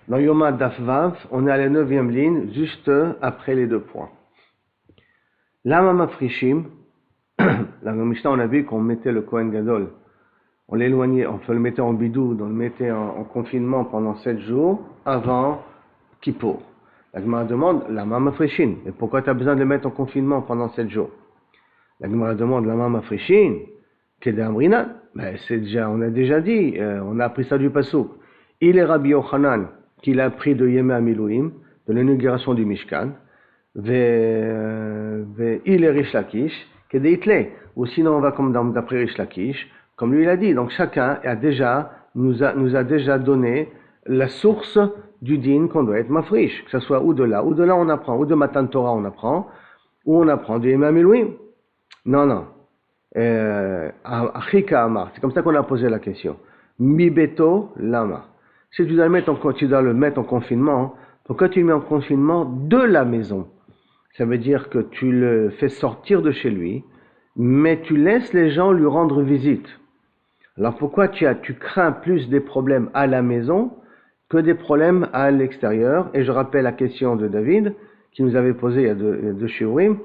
Dans Yoma Dafvav, on est à la 9e ligne, juste après les 2 points. Lama Mafrishim, dans le Mishnah, on a vu qu'on mettait le Kohen Gadol, on l'éloignait, on le mettait en bidou, on le mettait en confinement pendant 7 jours avant Kippour. La Gemara demande, Lama Mafrishim, mais pourquoi tu as besoin de le mettre en confinement pendant 7 jours? La Gemara demande, Lama Mafrishim, Kede Amrina, mais c'est déjà, on a déjà dit, on a appris ça du Pasuk. Il est Rabbi Yochanan, qu'il a appris de Yemé Amilouim, de l'inauguration du Mishkan, il est Rish Lakish, Kede Hitlé, ou sinon on va comme d'après Rish Lakish, comme lui il a dit. Donc chacun nous a déjà donné la source du din qu'on doit être mafrish, que ce soit ou de là on apprend, ou de Matan Torah on apprend, ou on apprend du Yemé Amilouim. Non. Achika Amar, c'est comme ça qu'on a posé la question. Mibeto Lama. Si tu dois le mettre en confinement, pourquoi tu le mets en confinement de la maison? Ça veut dire que tu le fais sortir de chez lui, mais tu laisses les gens lui rendre visite. Alors pourquoi tu crains plus des problèmes à la maison que des problèmes à l'extérieur? Et je rappelle la question de David, qui nous avait posé il y a deux shiurim,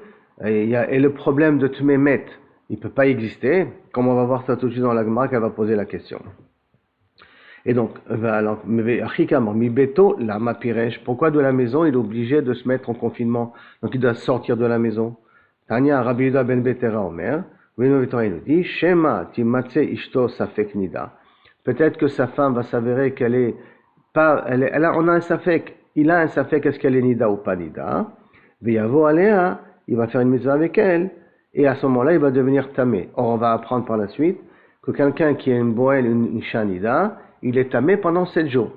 et le problème de Tmemet, il ne peut pas exister, comme on va voir ça tout de suite dans la Gemara qu'elle va poser la question. Et donc, pourquoi de la maison il est obligé de se mettre en confinement? Donc il doit sortir de la maison. Tanya Rabbi Yehuda ben Betera Omer, il nous dit, Shema timatse ishto safek nida. Peut-être que sa femme va s'avérer qu'elle est pas, on a un safek, il a un safek, est-ce qu'elle est nida ou pas nida? Veyavo alea, il va faire une mitzvah avec elle, et à ce moment-là, il va devenir tamé. Or, on va apprendre par la suite que quelqu'un qui est une boël, une isha nida, il est tamé pendant 7 jours.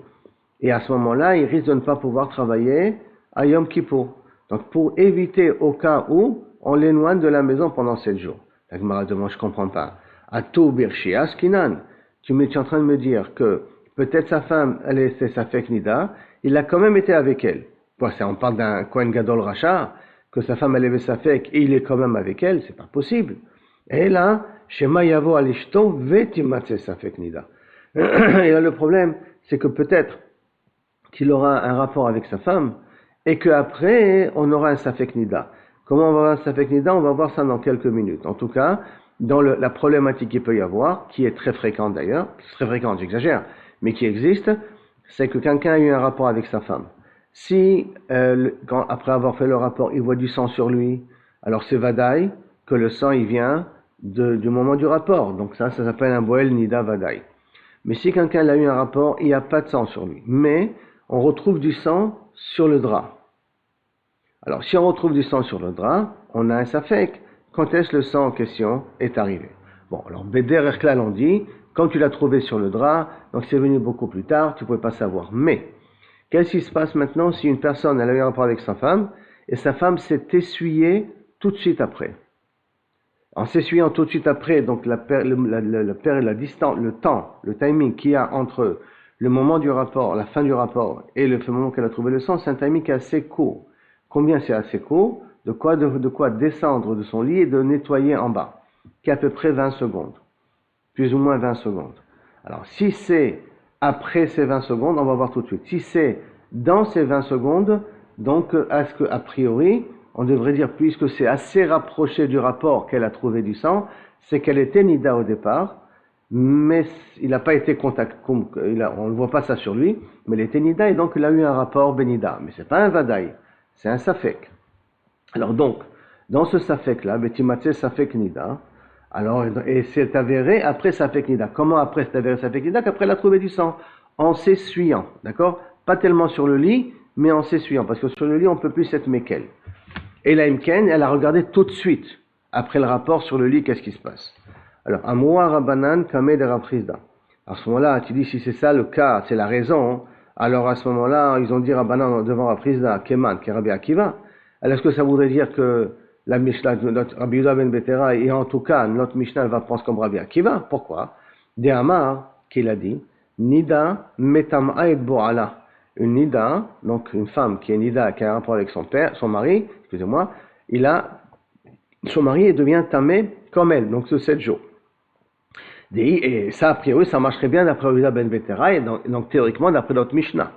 Et à ce moment-là, il risque de ne pas pouvoir travailler à Yom Kippour. Donc, pour éviter au cas où, on l'éloigne de la maison pendant 7 jours. La Gemara demande, je ne comprends pas. Atou birshi askinan. Tu es en train de me dire que peut-être sa femme, c'est sa fek nida, il a quand même été avec elle. On parle d'un Kohen Gadol Racha, que sa femme elle avait sa fek et il est quand même avec elle, c'est pas possible. Et là, Shema Yavo Alishto Vetimatse sa fek nida. Et là, le problème, c'est que peut-être qu'il aura un rapport avec sa femme et qu'après, on aura un Safek Nida. Comment on va avoir un Safek Nida? On va voir ça dans quelques minutes. En tout cas, dans la problématique qu'il peut y avoir, qui est très fréquente d'ailleurs, très fréquente, j'exagère, mais qui existe, c'est que quelqu'un a eu un rapport avec sa femme. Si, après avoir fait le rapport, il voit du sang sur lui, alors c'est Vadaï, que le sang, il vient du moment du rapport. Donc ça s'appelle un Boel Nida Vadaï. Mais si quelqu'un a eu un rapport, il n'y a pas de sang sur lui. Mais on retrouve du sang sur le drap. Alors, si on retrouve du sang sur le drap, on a un safek. Quand est-ce le sang en question est arrivé? Bon, alors Beder Erklal on dit, quand tu l'as trouvé sur le drap, donc c'est venu beaucoup plus tard, tu ne pouvais pas savoir. Mais, qu'est-ce qui se passe maintenant si une personne elle a eu un rapport avec sa femme, et sa femme s'est essuyée tout de suite après? En s'essuyant tout de suite après, donc la distance, le temps, le timing qu'il y a entre le moment du rapport, la fin du rapport, et le moment qu'elle a trouvé le sang, c'est un timing qui est assez court. Combien c'est assez court? De quoi descendre de son lit et de nettoyer en bas, qui est à peu près 20 secondes, plus ou moins 20 secondes. Alors, si c'est après ces 20 secondes, on va voir tout de suite. Si c'est dans ces 20 secondes, donc, est-ce que, a priori, on devrait dire, puisque c'est assez rapproché du rapport qu'elle a trouvé du sang, c'est qu'elle était nida au départ, mais il n'a pas été contact, on ne voit pas ça sur lui, mais elle était nida et donc il a eu un rapport benida. Mais c'est pas un vadaï, c'est un safek. Alors donc, dans ce safek-là, betimatse safek nida, alors, et c'est avéré après safek nida. Comment après c'est avéré safek nida? Qu'après elle a trouvé du sang, en s'essuyant, d'accord? Pas tellement sur le lit, mais en s'essuyant, parce que sur le lit on peut plus être mekel. Et la Imken, elle a regardé tout de suite, après le rapport sur le lit, qu'est-ce qui se passe. Alors, Amoua Rabbanan Kameh de Raprizda. À ce moment-là, tu dis, si c'est ça le cas, c'est la raison, alors à ce moment-là, ils ont dit Rabbanan devant Raprizda, Keman, qui est Rabbi Akiva. Alors, est-ce que ça voudrait dire que la Mishnah, notre Rabbi Yehuda ben Betera, et en tout cas, notre Mishnah, elle va prendre comme Rabbi Akiva? Pourquoi? De Amar, qu'il a dit, Nida metam aed bo'ala. Une nida, donc une femme qui est nida, qui a un rapport avec son mari, excusez-moi, son mari devient tamé comme elle, donc ce 7 jours. Et ça, a priori, ça marcherait bien d'après Yehuda ben Betera, et donc théoriquement d'après notre Mishnah.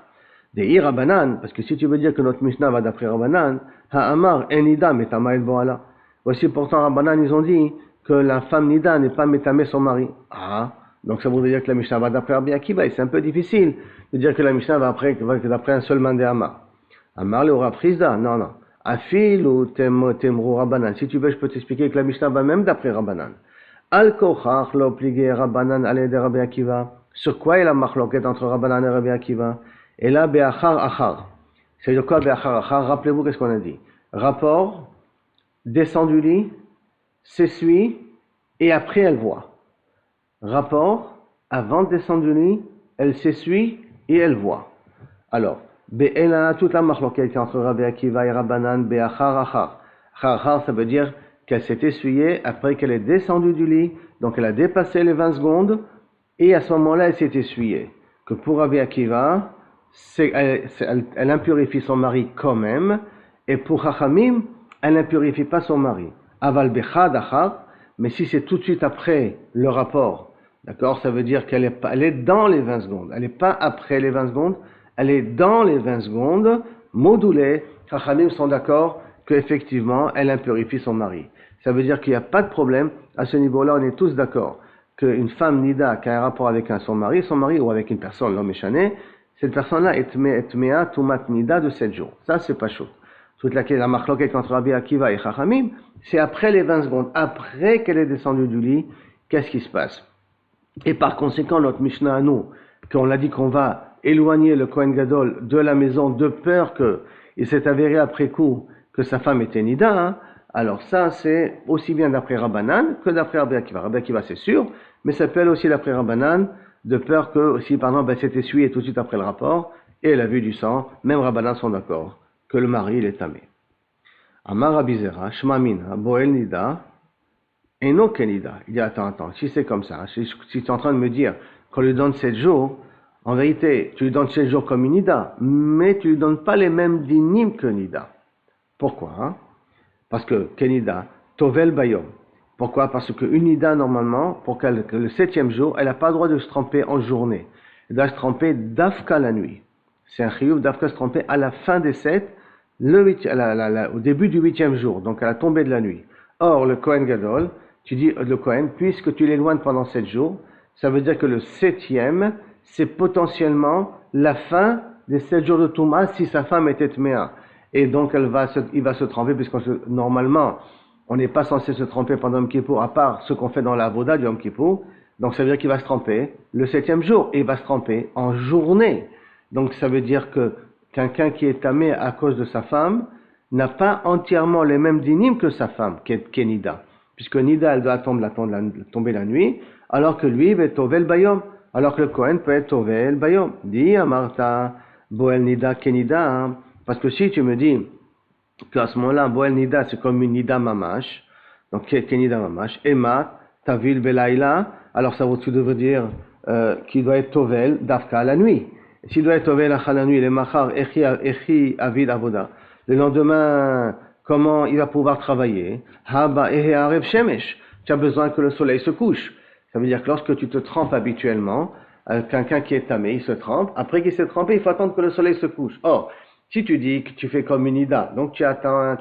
Des Rabbanan, parce que si tu veux dire que notre Mishnah va d'après Rabbanan, Ha'amar en Nida metama el boala. Voici pourtant Rabbanan, ils ont dit que la femme Nida n'est pas métamée son mari. Ah, donc ça voudrait dire que la Mishnah va d'après Rabbi Akiva, et c'est un peu difficile de dire que la Mishnah va d'après un seul mandé Amar. Amar le aura prisda, non, non. Afil ou temru Rabbanan. Si tu veux, je peux t'expliquer que la Mishnah va même d'après Rabbanan. Al kochach lo pligé Rabbanan ale de Rabbi Akiva. Sur quoi est la marloquette entre Rabbanan et Rabbi Akiva? Et là, be'achar achar. C'est de quoi be'achar achar? Rappelez-vous qu'est-ce qu'on a dit. Rapport, descend du lit, s'essuie, et après elle voit. Rapport, avant de descendre du lit, elle s'essuie et elle voit. Alors, be'ela, toute la marloquette entre Rabbi Akiva et Rabbanan, be'achar achar. Achar achar, ça veut dire qu'elle s'est essuyée après qu'elle est descendue du lit, donc elle a dépassé les 20 secondes, et à ce moment-là, elle s'est essuyée. Que pour Rabbi Akiva, elle impurifie son mari quand même, et pour Chachamim, elle n'impurifie pas son mari. Aval bechad achar, mais si c'est tout de suite après le rapport, d'accord, ça veut dire qu'elle est dans les 20 secondes, elle n'est pas après les 20 secondes, elle est dans les 20 secondes, modulée, Chachamim sont d'accord qu'effectivement, elle impurifie son mari. Ça veut dire qu'il n'y a pas de problème, à ce niveau-là, on est tous d'accord qu'une femme nida qui a un rapport avec son mari ou avec une personne, l'homme échané, cette personne-là est mea tumat nida de 7 jours. Ça, c'est pas chaud. Toute la marloquette entre Rabbi Akiva et Chachamim, c'est après les 20 secondes, après qu'elle est descendue du lit, qu'est-ce qui se passe? Et par conséquent, notre Mishnah à nous, qu'on l'a dit qu'on va éloigner le Kohen Gadol de la maison de peur qu'il s'est avéré après coup que sa femme était nida, hein. Alors ça, c'est aussi bien d'après Rabbanan que d'après Rabbi Akiva. Rabbi Akiva, c'est sûr, mais ça peut aller aussi d'après Rabbanan, de peur que si par exemple elle s'est essuyée tout de suite après le rapport, et elle a vu du sang, même Rabbanan sont d'accord, que le mari il est tamé. Amar Rabbi Zera, Shma mina, Boel Nida, Eno Kenida. Il dit attends, si c'est comme ça, si tu es en train de me dire qu'on lui donne 7 jours, en vérité, tu lui donnes 7 jours comme une Nida, mais tu lui donnes pas les mêmes dinim que Nida. Pourquoi hein? Parce que Kenida, Tovel Bayom. Pourquoi? Parce qu'une Nida, normalement, que le 7e jour, elle n'a pas le droit de se tremper en journée. Elle doit se tremper d'Afka la nuit. C'est un chiyuv d'Afka se tremper à la fin des 7, au début du 8e jour, donc à la tombée de la nuit. Or, le Kohen Gadol, tu dis le Kohen, puisque tu l'éloignes pendant 7 jours, ça veut dire que le 7e, c'est potentiellement la fin des 7 jours de Touma si sa femme était Tméa. Et donc il va se tremper, puisque normalement, on n'est pas censé se tremper pendant Yom Kippour, à part ce qu'on fait dans la Avoda du Yom Kippour. Donc ça veut dire qu'il va se tremper le 7e jour, et il va se tremper en journée. Donc ça veut dire que quelqu'un qui est tamé à cause de sa femme n'a pas entièrement les mêmes dinim que sa femme, qui est Nida. Puisque Nida, elle doit tomber la nuit, alors que lui, il va tovel bayom. Alors que le Kohen peut être tovel bayom. Dis Amarta, Boel Nida, Kenida. Hein. Parce que si tu me dis qu'à ce moment-là, Boel Nida, c'est comme une Nida Mamash, donc Kenida Mamash, Ema, Tavil Belaïla, alors ça veut dire qu'il doit être Tovel, Dafka la nuit. Et s'il doit être Tovel la nuit, les Machar, Echi Avid Avoda. Le lendemain, comment il va pouvoir travailler? Haba Ehe Arev Shemesh. Tu as besoin que le soleil se couche. Ça veut dire que lorsque tu te trempes habituellement, quelqu'un qui est tamé, il se trempe. Après qu'il s'est trempé, il faut attendre que le soleil se couche. Or, si tu dis que tu fais comme une Ida, donc tu attends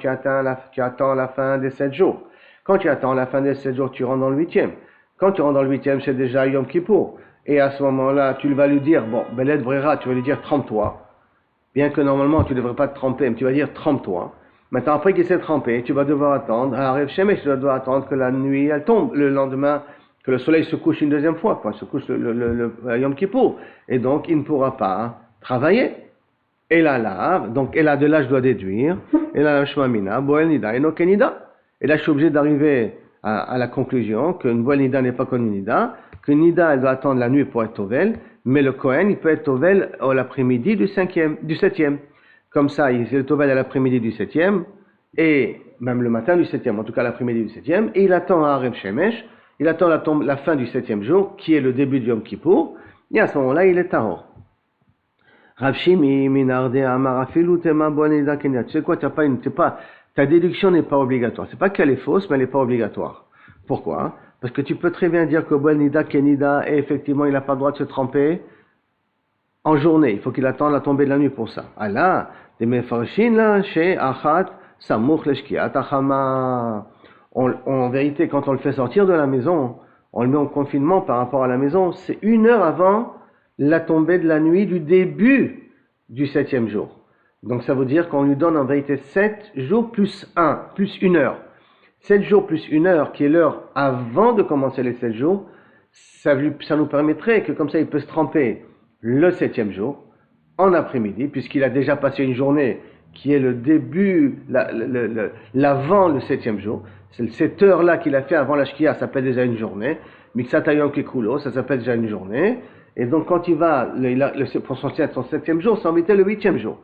la fin des 7 jours. Quand tu attends la fin des 7 jours, tu rentres dans le 8e. Quand tu rentres dans le 8e, c'est déjà Yom Kippour. Et à ce moment-là, tu vas lui dire, bon, Belet Brera, tu vas lui dire, trempe-toi. Bien que normalement, tu ne devrais pas te tremper, mais tu vas dire, trempe-toi. Maintenant, après qu'il s'est trempé, tu vas devoir attendre, à Rev Shemesh, tu vas devoir attendre que la nuit, elle tombe. Le lendemain, que le soleil se couche une deuxième fois, quoi, se couche le Yom Kippour. Et donc, il ne pourra pas travailler. Et là, donc, et là, de là, je dois déduire, et là, Shmamina, Boel Nida, et no Kenida. Et là, je suis obligé d'arriver à la conclusion qu'une Boel Nida n'est pas comme une Nida, qu'une Nida, elle doit attendre la nuit pour être Tovel, mais le Kohen, il peut être Tovel l'après-midi du 7e. Comme ça, il est Tovel à l'après-midi du 7e, et même le matin du 7e, en tout cas l'après-midi du 7e, et il attend à Arev Shemesh, il attend la fin du 7e jour, qui est le début du Yom Kippour, et à ce moment-là, il est Tahor. Rav Shimi, Minarde, Amarafilu, Tema, Boneda, Kenya. Tu sais quoi, ta déduction n'est pas obligatoire. C'est pas qu'elle est fausse, mais elle n'est pas obligatoire. Pourquoi? Parce que tu peux très bien dire que Boneda, Kenida, et effectivement, il n'a pas le droit de se tremper en journée. Il faut qu'il attende la tombée de la nuit pour ça. Allah, des mefarshin là, chez Achat, Samuch Leshkiat Achama. En vérité, quand on le fait sortir de la maison, on le met en confinement par rapport à la maison, c'est 1 heure avant la tombée de la nuit du début du 7e jour. Donc ça veut dire qu'on lui donne en vérité 7 jours plus 1, plus 1 heure. 7 jours plus 1 heure, qui est l'heure avant de commencer les 7 jours, ça nous permettrait que comme ça il peut se tremper le 7e jour, en après-midi, puisqu'il a déjà passé une journée qui est le début, l'avant le 7e jour. C'est cette heure-là qu'il a fait avant la Shkia, ça s'appelle déjà une journée. Miksatayom Kekulo, ça s'appelle déjà une journée. Et donc quand il va, pour son 7e jour, c'est en vérité le 8e jour.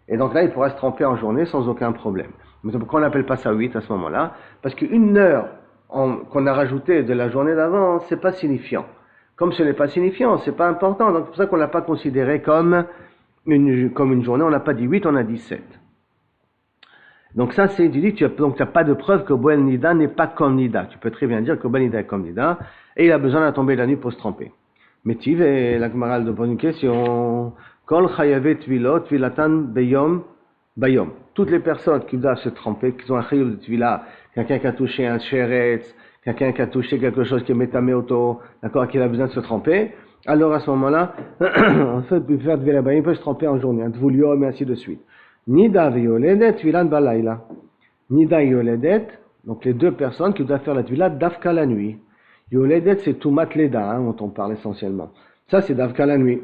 Et donc là, il pourra se tremper en journée sans aucun problème. Mais pourquoi on n'appelle pas ça 8 à ce moment-là? Parce qu'une heure qu'on a rajoutée de la journée d'avant, c'est pas signifiant. Comme ce n'est pas signifiant, c'est pas important. Donc c'est pour ça qu'on l'a pas considéré comme une journée. On n'a pas dit 8, on a dit 7. Donc ça, c'est, tu dis, tu n'as pas de preuve que Boel Nida n'est pas comme Nida. Tu peux très bien dire que Boel Nida est comme Nida, et il a besoin de tomber la nuit pour se tremper. Mais tu veux, la Gemara de pose une question. Kol chayavet tvilot, tvilatan beyom, bayom. Toutes les personnes qui doivent se tremper, qui ont un chayav de tvila, quelqu'un qui a touché un sheretz, quelqu'un qui a touché quelque chose qui est métaméoto, d'accord, qui a besoin de se tremper, alors à ce moment-là, en fait, il peut se tremper en journée, un tvuliom et ainsi de suite. Nida violedet, tvilan balayla. Nida et yoledet, donc les deux personnes qui doivent faire la tvila d'afka la nuit. Yoledet, c'est tumat leda, dont on parle essentiellement. Ça, c'est d'afka la nuit.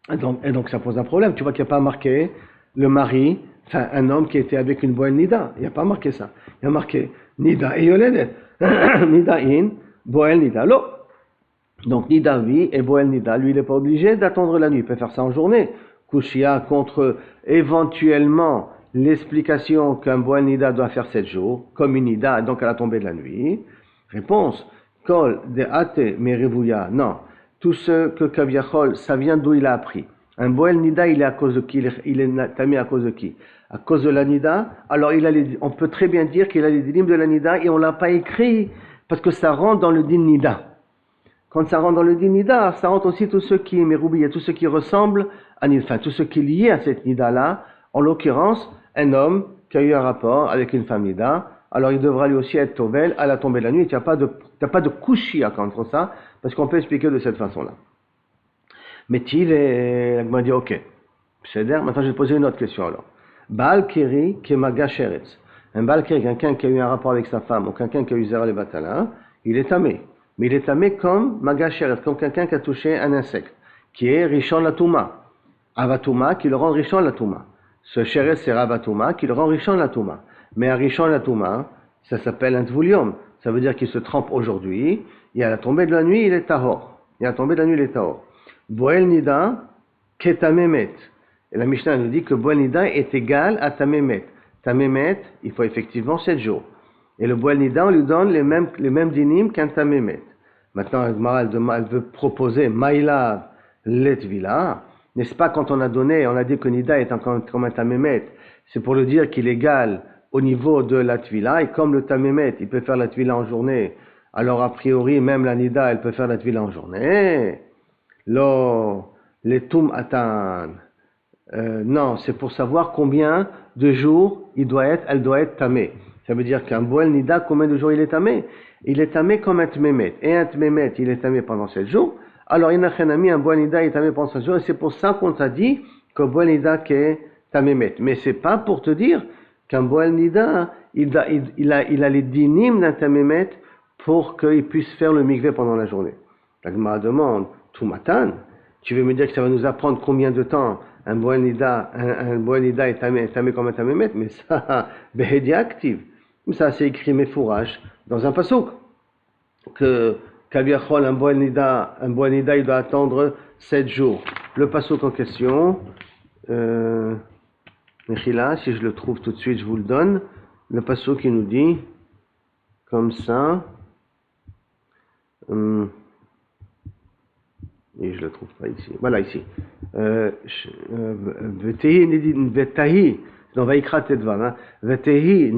Et donc ça pose un problème. Tu vois qu'il n'y a pas marqué le mari, enfin un homme qui était avec une boel nida. Il n'y a pas marqué ça. Il y a marqué nida et yoledet. Nida in, boel nida. Lo. Donc nida oui et boel nida. Lui, il n'est pas obligé d'attendre la nuit. Il peut faire ça en journée. Kushia contre éventuellement l'explication qu'un boel nida doit faire 7 jours, comme une nida, donc à la tombée de la nuit. Réponse. Kol de ate merevouya. Non. Tout ce que Kaviachol, ça vient d'où il a appris. Un Boel Nida, il est à cause de qui? Il est tamé à cause de qui? À cause de la Nida. Alors on peut très bien dire qu'il a les dinim de la Nida et on l'a pas écrit parce que ça rentre dans le din Nida. Quand ça rentre dans le din Nida, ça rentre aussi tout ce qui est Meroubi, tout ce qui ressemble à Nida, enfin tout ce qui est lié à cette Nida-là. En l'occurrence, un homme qui a eu un rapport avec une femme Nida, alors il devra lui aussi être Tovel à la tombée de la nuit. Tu n'as pas de Kushia contre ça, parce qu'on peut expliquer de cette façon-là. Mais il m'a dit, ok, c'est d'ailleurs, maintenant je vais te poser une autre question alors. Baal Keri Kemaga Sheretz. Un Baal Keri, quelqu'un qui a eu un rapport avec sa femme, ou quelqu'un qui a eu Zera le Batala, il est tamé. Mais il est tamé comme Maga Sheretz, comme quelqu'un qui a touché un insecte, qui est Rishon Latouma. Avatuma, qui le rend Rishon Latouma. Ce Sheretz, c'est Avatuma, qui le rend Rishon Latouma. Mais un Rishon Latouma, ça s'appelle un Tvulium. Ça veut dire qu'il se trempe aujourd'hui, et à la tombée de la nuit, il est Tahor. Et à la tombée de la nuit, il est Tahor. Boel Nida, Ketamemet. Et la Mishnah nous dit que Boel Nida est égal à Tamemet. Tamemet, il faut effectivement 7 jours. Et le Boel Nida, on lui donne les mêmes dinim qu'un Tamemet. Maintenant, elle veut proposer Maïla Letvila. N'est-ce pas, quand on a dit que Nida est comme un Tamemet, c'est pour le dire qu'il est égal au niveau de la Tvila, et comme le Tamemet, il peut faire la Tvila en journée, alors a priori, même la Nida, elle peut faire la Tvila en journée. Le Tum Atan. Non, c'est pour savoir combien de jours elle doit être tamée. Ça veut dire qu'un Boel Nida, combien de jours il est tamé? Il est tamé comme un Tmemet. Et un Tmemet, il est tamé pendant 7 jours. Alors, un Boel Nida est tamé pendant 7 jours, et c'est pour ça qu'on t'a dit que Boel Nida qui est Tamemet. Mais c'est pas pour te dire qu'un Boel Nida, il a les dinim d'un Tamemet pour qu'il puisse faire le mikvé pendant la journée. La Gemara demande, Tumatan, tu veux me dire que ça va nous apprendre combien de temps un Boel Nida est tamé comme un Tamemet? Mais ça, Behedi active. Ça, c'est écrit Mefourach dans un pasuk. Que Kaviachol, un Boel Nida, il doit attendre 7 jours. Le pasuk en question, Mechila, si je le trouve tout de suite, je vous le donne. Le pasuk qui nous dit, comme ça, et je le trouve pas ici. Voilà, ici. Vetahi, dans Vaikra Tedvav, Vetahi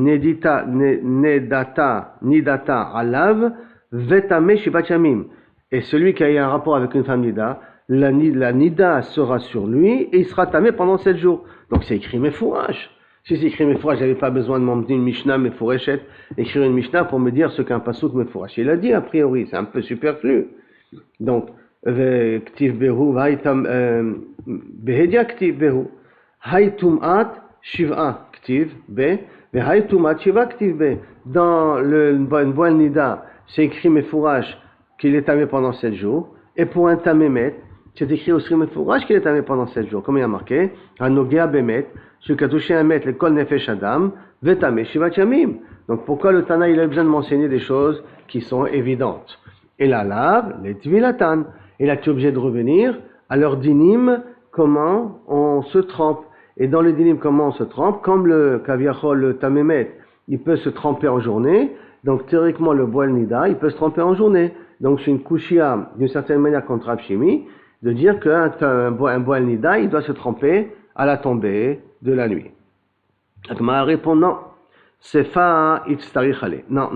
nidata alav, vetame shivat yamim. Et celui qui a eu un rapport avec une femme nida, la nida sera sur lui et il sera tamé pendant 7 jours. Donc c'est écrit Mefourach. Si c'est écrit Mefourach, j'avais pas besoin de m'emmener une Mishnah Mefourachet, écrire une Mishnah pour me dire ce qu'un pasouk Mefourach. Il a dit a priori, c'est un peu superflu. Donc, Ktiv Behu, Behedia Ktiv Behu, Haytumat Shiv'a Ktiv Be, Haytumat Shiva Ktiv Be. Dans le Boel Nida, c'est écrit Mefourach qu'il est tamé pendant 7 jours. Et pour un tamémet, c'est écrit aussi Mefourach qu'il est tamé pendant 7 jours. Comme il y a marqué, Anogea Bemet, celui qui a touché un mètre, le kol nefesh adam, vetamé shivat yamim. Donc pourquoi le Tana il a besoin de m'enseigner des choses qui sont évidentes? Et la lave, les tvilatan. Et là tu es obligé de revenir à leur dinim, comment on se trempe. Et dans le dinim, comment on se trempe? Comme le kaviachol, le tamémet, il peut se tremper en journée. Donc théoriquement le boel nida, il peut se tremper en journée. Donc c'est une kushia, d'une certaine manière contre Rav Shimi, de dire qu'un boel nida, il doit se tremper à la tombée de la nuit. Agmara répond non, c'est fa itztarichale. Non.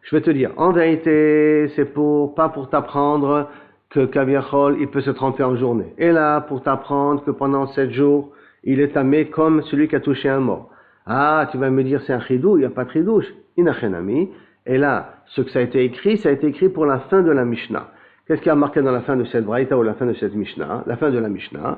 Je vais te dire, en vérité, c'est pas pour t'apprendre que Kaviachol, il peut se tremper en journée. Et là, pour t'apprendre que pendant 7 jours, il est tamé comme celui qui a touché un mort. Ah, tu vas me dire, c'est un chidou, il n'y a pas de chidouche. Inachenami. Et là, ce que ça a été écrit pour la fin de la Mishnah. Qu'est-ce qu'il y a marqué dans la fin de cette Braïta ou la fin de cette Mishnah? La fin de la Mishnah.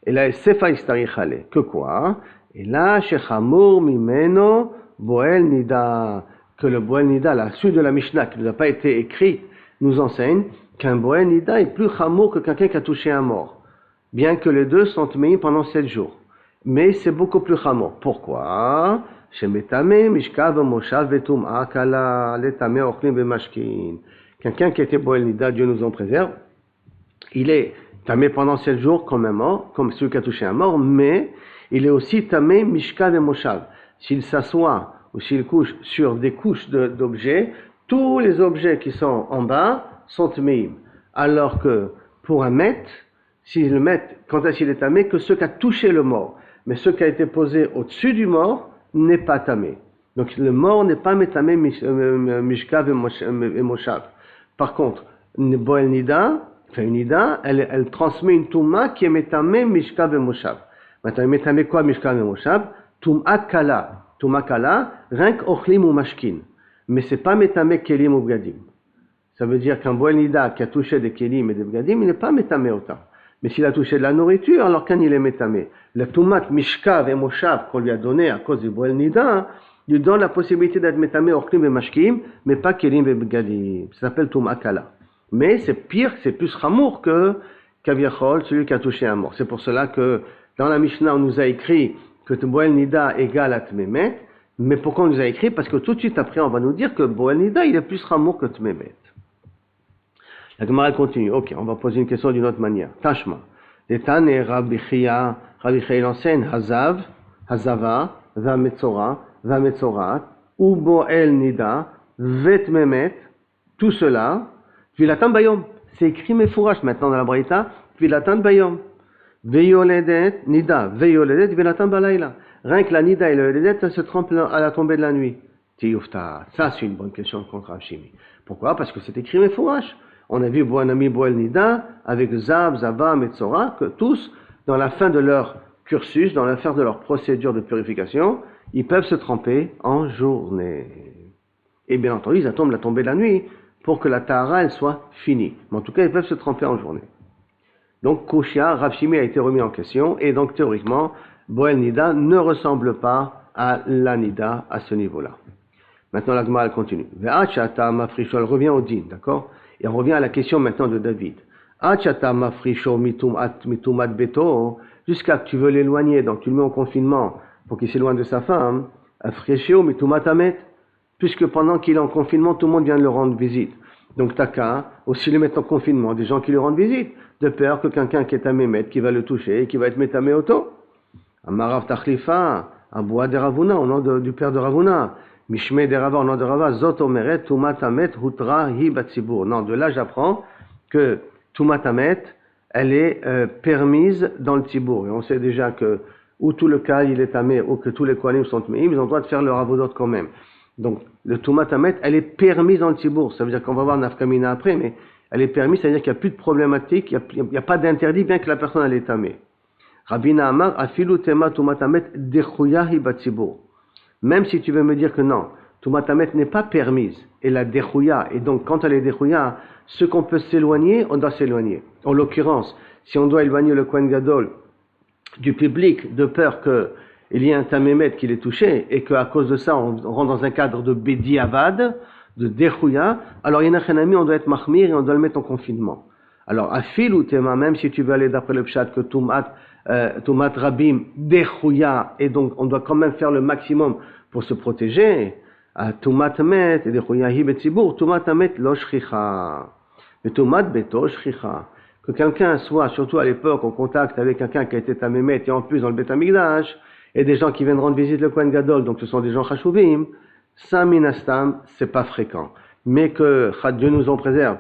Et là, sefa istarichale. Que quoi? Et là, shechamur mimeno boel nida. Que le boel nida, la suite de la Mishnah, qui ne nous a pas été écrite, nous enseigne qu'un boel nida est plus chamour que quelqu'un qui a touché un mort. Bien que les deux sont tméim pendant 7 jours. Mais c'est beaucoup plus chamour. Pourquoi? Shemetame mishkav moshav vetum akala letame ochlim bemashkin. Quelqu'un qui était boel nida, Dieu nous en préserve, il est tamé pendant 7 jours comme un mort, comme celui qui a touché un mort, mais il est aussi tamé mishkav et moshav. S'il s'assoit ou s'il couche sur des couches d'objets, tous les objets qui sont en bas sont tméim. Alors que pour un maître, quand est-ce qu'il est tamé? Que ce qui a touché le mort. Mais ce qui a été posé au-dessus du mort n'est pas tamé. Donc le mort n'est pas métamé mishkav et moshav. Par contre, une boel nida, une nida, elle transmet une touma qui est métamé mishkav et moshav. Maintenant, métamé quoi mishkav et moshav? Touma kala. Touma kala, rien qu'ochlim ou mashkin. Mais c'est pas métamé kelim ou bgadim. Ça veut dire qu'un boel nida qui a touché des kelim et des bgadim, il n'est pas métamé autant. Mais s'il a touché de la nourriture, alors quand il est métamé, le toumat mishkav et moshav qu'on lui a donné à cause du boel nida, lui donne la possibilité d'être métamé ochlim et mashkim, mais pas kelim et bgadim. Ça s'appelle touma kala. Mais c'est pire, c'est plus chamour que kaviachol, celui qui a touché un mort. C'est pour cela que dans la Mishnah, on nous a écrit que boel nida égale à tmemet. Mais pourquoi on nous a écrit? Parce que tout de suite après, on va nous dire que boel nida, il est plus chamour que tmemet. La Gemara continue. Ok, on va poser une question d'une autre manière. Tashma. L'étan et Rabbi Chia enseigne Hazav, Hazava, Vametzorat, ou Boel Nida, Vetmemet, tout cela, Tvilatan Bayom. C'est écrit Mefourach maintenant dans la Braïta, Tvilatan Bayom. Veyoledet, Nida, Veyoledet, Tvilatan Balayla. Rien que la Nida et le Yoledet, ça se trempe à la tombée de la nuit. Tioufta. Ça, c'est une bonne question contre Rav Shimi. Pourquoi? Parce que c'est écrit Mefourach. On a vu Boanami Boel Nida avec Zav, Zava, Metzora, que tous, dans la fin de leur cursus, dans la fin de leur procédure de purification, ils peuvent se tremper en journée. Et bien entendu, ils attendent la tombée de la nuit pour que la Tahara elle soit finie. Mais en tout cas, ils peuvent se tremper en journée. Donc, Koshia, Rav Shimi a été remis en question, et donc théoriquement, Boel Nida ne ressemble pas à la Nida à ce niveau-là. Maintenant, la Gemara continue. Ve'achata mafrisho, elle revient au din, d'accord? Et on revient à la question maintenant de David. Achata mafrisho mitumat beto, jusqu'à que tu veux l'éloigner, donc tu le mets en confinement pour qu'il s'éloigne de sa femme. Afresheo mitumat amet, puisque pendant qu'il est en confinement, tout le monde vient de le rendre visite. Donc t'as qu'à aussi le mettre en confinement, des gens qui lui rendent visite, de peur que quelqu'un qui est à mémet, qui va le toucher, et qui va être métamé auto. Amarav tachlifa, aboua de Ravuna, au nom du père de Ravuna. Mishme de Rava, au nom de Rava, Zot omeret, Tumatamet, Hutra, hi batzibur. Non, de là j'apprends que Tumatamet, elle est permise dans le Tzibour. Et on sait déjà que, ou tout le cas il est tamé, ou que tous les Kohanim sont tamés, ils ont le droit de faire leur avodot quand même. Donc, le Tumatamet, elle est permise dans le Tzibour. Ça veut dire qu'on va voir Nafkamina après, mais elle est permise, c'est-à-dire qu'il n'y a plus de problématique, il n'y a pas d'interdit, bien que la personne elle est tamée. Rabbi Amar, afilu tema tumatamet dechuyahi batzibur. Même si tu veux me dire que non, tumatamet n'est pas permise, et la dechouya, et donc quand elle est dechouya, ce qu'on peut s'éloigner, on doit s'éloigner. En l'occurrence, si on doit éloigner le Kohen Gadol du public, de peur qu'il y ait un tamémet qui l'ait touché, et qu'à cause de ça, on rentre dans un cadre de bediavad, de dechouya, alors Yenachenami, on doit être mahmir et on doit le mettre en confinement. Alors, afil ou tema, même si tu veux aller d'après le pshat que tumat rabim dechouya, et donc on doit quand même faire le maximum pour se protéger, tumat met, et dechouya hi betzibur, tumat met lo shchicha, mais tumat beto shchicha. Que quelqu'un soit, surtout à l'époque, en contact avec quelqu'un qui a été tamémet, et en plus dans le Beth Amikdash, et des gens qui viennent rendre visite le Kohen Gadol, donc ce sont des gens chashuvim, ça, minastam, c'est pas fréquent. Mais que, Dieu nous en préserve,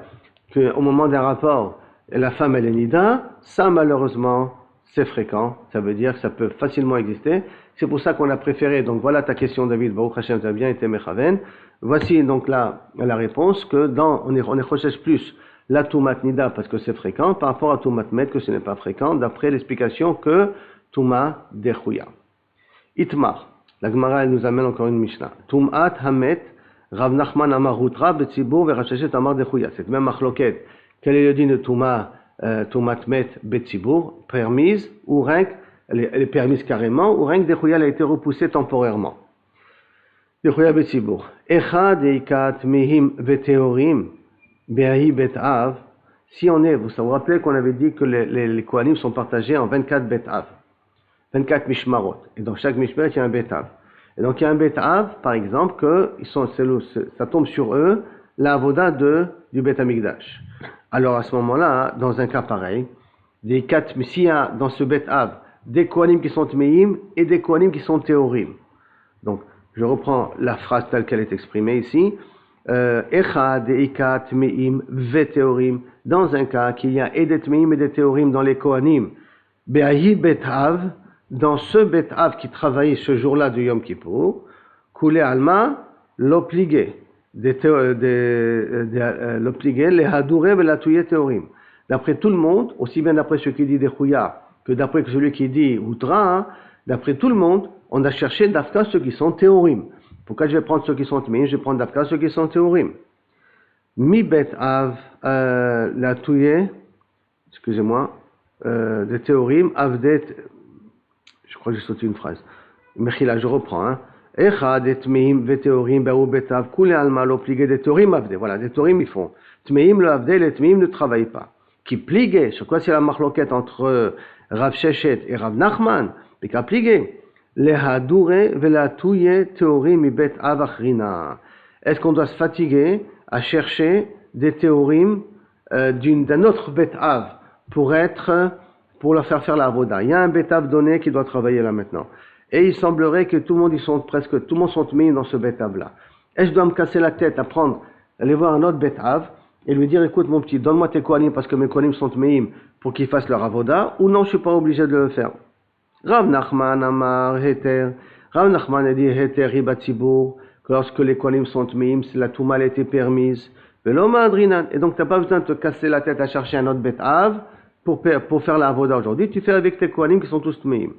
qu'au moment d'un rapport, la femme elle est nida, ça malheureusement, c'est fréquent. Ça veut dire que ça peut facilement exister. C'est pour ça qu'on a préféré, donc voilà ta question David, Baruch Hashem, tu as bien été mechaven. Voici donc là la réponse, que on est recherche plus la Toumat Nida parce que c'est fréquent, par rapport à Toumat Met que ce n'est pas fréquent, d'après l'explication que Touma Dechouya. Itmar. La Gemara, elle nous amène encore une Mishnah. Tum'at Hamet, Rav Nachman Amar Hutra, Betzibur, Verachachet Amar Dechouya. Cette même machloket. Quel est le din de Tumat Met, Betzibur, permise, ou rien, elle est permise carrément, ou rien que Dechouya a été repoussée temporairement. Dechouya Betzibur. Echad Eikat Mehim Veteorim, Be'ahi Bet-Av. Si on est, vous vous rappelez qu'on avait dit que les Kohanim sont partagés en 24 Bet-Av. 24 mishmarot. Et dans chaque mishmarot, il y a un Bet-Av. Et donc, il y a un Bet-Av, par exemple, ça tombe sur eux, la avoda du Bet Amikdash. Alors, à ce moment-là, dans un cas pareil, s'il y a dans ce Bet-Av des Kohanim qui sont Tmeim et des Kohanim qui sont Théorim. Donc, je reprends la phrase telle qu'elle est exprimée ici. Echad, Eikat, Tmeim, Ve-Théorim. Dans un cas, qu'il y a et des Tmeim et des Théorim dans les Kohanim. Be'ahi Bet-Av, dans ce Bet-Av qui travaillait ce jour-là du Yom Kippour, Koulé Alma, l'obligé, l'obligé, les Hadouré et la Touye Théorim. D'après tout le monde, aussi bien d'après ceux qui disent Dechouya que d'après celui qui dit Outra, d'après tout le monde, on a cherché d'Afka ceux qui sont Théorim. Pourquoi je vais prendre ceux qui sont Tméim, je vais prendre d'Afka ceux qui sont Théorim. Mi Bet-Av, la Touye, excusez-moi, de Théorim, Avdet, je crois que j'ai sauté une phrase. Mechila, je reprends. Echad et Tmeim ve Théorim be'u betav kule alma l'obligé des Théorim avde. Voilà, des Théorim ils font. Tmeim le avde, les Tmeim ne travaillent pas. Qui pligué, sur quoi c'est la marloquette entre Rav Sheshet et Rav Nachman, mais qui a pligué. Les hadoure ve la touye Théorim mi bet avachrina. Est-ce qu'on doit se fatiguer à chercher des Théorim d'un autre bet av pour leur faire la avoda? Il y a un bet-av donné qui doit travailler là maintenant. Et il semblerait que tout le monde sont mis dans ce bet-av là. Est-ce que je dois me casser la tête à aller voir un autre bet-av et lui dire, écoute mon petit, donne-moi tes kohanim parce que mes kohanim sont meim pour qu'ils fassent leur avoda, ou non, je suis pas obligé de le faire. Rav Nachman Amar Heter. Rav Nachman a dit Heter Ribatzibur, que lorsque les kohanim sont meim, la touma a été permise. Et donc tu n'as pas besoin de te casser la tête à chercher un autre bet-av pour faire la avoda aujourd'hui, tu fais avec tes kohanim qui sont tous tmeim.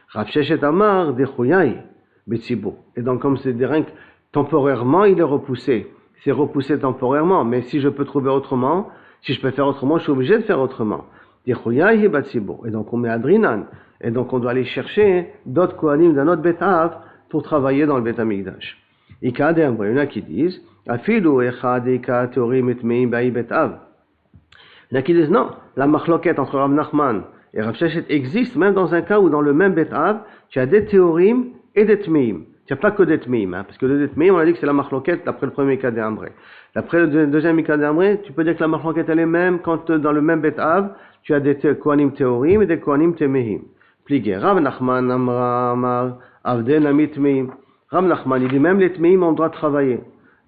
Rav Sheshet Amar Dechouyaï Betzibur. Et donc comme c'est des reins, temporairement il est repoussé. C'est repoussé temporairement, mais si je peux trouver autrement, si je peux faire autrement, je suis obligé de faire autrement. Dechouyaï Betzibur. Et donc on met Adrinan. Et donc on doit aller chercher d'autres kohanim d'un autre bet-av pour travailler dans le Bet Amikdash. Ika de Ambre, il y en a qui disent Afilu Echad Ika Théorim et Tmeim Ba'i Bet-Av. Il y en a qui disent non, la machloquette entre Rav Nachman et Rav Sheshet existe même dans un cas où dans le même Bet-Av, tu as des Théorim et des Tmeim. Tu n'as pas que des Tmeim, parce que le Tmeim, on a dit que c'est la machloquette d'après le premier cas d'Ambre. D'après le deuxième cas d'Ambre, tu peux dire que la machloquette elle est même quand dans le même Bet-Av, tu as des Kohanim Théorim et des Kohanim Tmeim. Plié. Rav Nachman Amar Avden Amit Tmeim. Rav Nachman, il dit même les Tmeim, on doit travailler.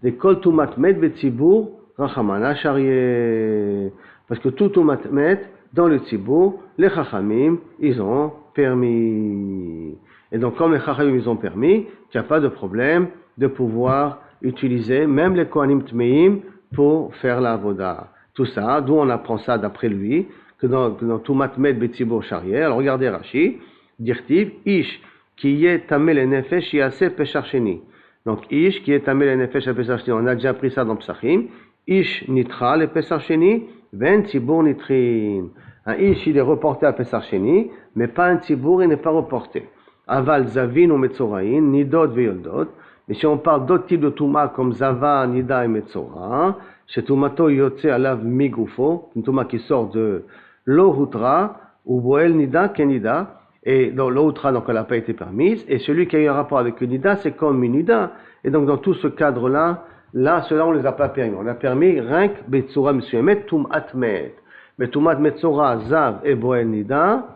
Des Kol Tumat Met Betzibur, Rachamana Sharié. Parce que tout Tumat Met, dans le Tzibour, les Chachamim, ils ont permis. Et donc, comme les Chachamim, ils ont permis, il n'y a pas de problème de pouvoir utiliser même les Kohanim Tmeim pour faire la Avoda. tout ça, d'où on apprend ça d'après lui, que dans Tumat Met Betzibur Sharier. Alors regardez Rashi, Dirtiv, Ish, qui est tamé le nefesh yase peshar sheni. Donc Ish, qui est tamé le nefesh à peshar sheni, on a déjà appris ça dans Psachim. Ish nitra le peshar sheni, ven tzibur nitrin. Un Ish, il est reporté à peshar sheni, mais pas un tzibur, il n'est pas reporté. Aval zavin ou metzorain, nidot veyoldot. Mais si on parle d'autres types de Touma comme Zava, Nida et Metzora, chez Toumato Yotze Alav Migufo, une Touma qui sort de l'Ohutra, ou Boel Nida, Kenida, et dans l'Ohutra, donc elle n'a pas été permise, et celui qui a eu un rapport avec une Nida, c'est comme une Nida. Et donc dans tout ce cadre-là, ceux-là, on ne les a pas permis. On a permis Rink, Betzora, Monsieur Toumat Met. Mais Toumat Metzora, Zav et Boel Nida,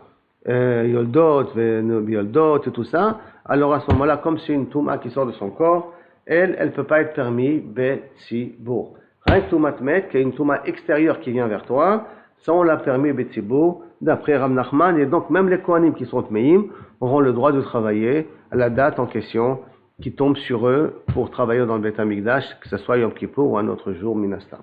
Yoldot, Yoldot et tout ça, alors à ce moment-là, comme c'est une Touma qui sort de son corps, elle ne peut pas être permis Betzibur. Rien que Toumat Met, qui est une Touma extérieure qui vient vers toi, ça on l'a permis Betzibur, d'après Rav Nachman, et donc même les Kohanim qui sont Tmeim auront le droit de travailler à la date en question qui tombe sur eux pour travailler dans le Beth Amikdash, que ce soit Yom Kippour ou un autre jour, Minastam.